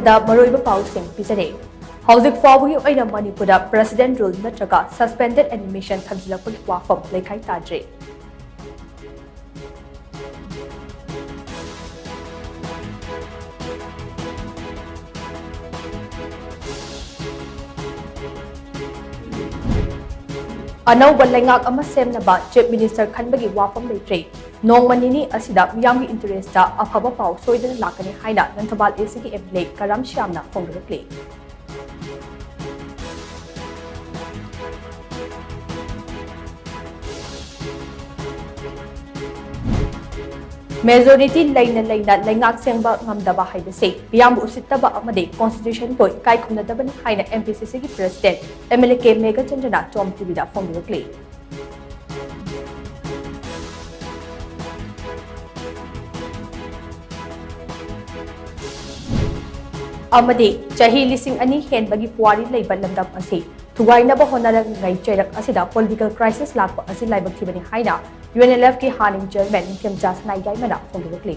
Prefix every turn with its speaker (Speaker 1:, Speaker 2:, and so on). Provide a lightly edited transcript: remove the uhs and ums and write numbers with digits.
Speaker 1: ꯇꯣꯝꯇꯣꯝꯗ ꯃꯔꯨꯑꯣꯏꯕ ꯄꯥꯎꯁꯤꯡ ꯄꯤꯖꯔꯦ ꯍꯧꯖꯤꯛ ꯐꯥꯎꯕꯒꯤ ꯑꯣꯏꯅ ꯃꯅꯤꯄꯨꯔꯗ ꯄ꯭ꯔꯦꯁꯤꯗꯦꯟꯠ ꯔꯨꯜ ꯅꯠꯇ꯭ꯔꯒ ꯁꯁꯄꯦꯟꯗꯦꯗ ꯑꯦꯅꯤꯃꯦꯁꯟ ꯊꯝꯖꯤꯜꯂꯛꯄꯒꯤ ꯋꯥꯐꯝ ꯂꯩꯈꯥꯏ ꯇꯥꯗ꯭ꯔꯤ अनौबा लेंगाक अमा सेमनबा चीफ मिनिस्टर खनबगी वाफम लेत्रे नोंमा निनी असिदा मियामगी इंटरेस्टा अफबा पाउ सोइदना लाकनी हाइना नंथबाल एसीगी एमएलए करम श्यामना फोंगरक्ले मेजोरिटी लेना लेंगाक सेंबा ngamdaba haibase biyam usittaba amade constitution boy kai khumnadabani haina MPCC gi president MLA K Mega Chandana TOMTV da phongirukle amade chahi lising ani henbagi puari leiba lamdam ase thugainaba honarang ngai chairak asida political crisis lakpa asi laibak thibani haina UNLF ki haning chairman Kim Jasnai Gaimana phongirukle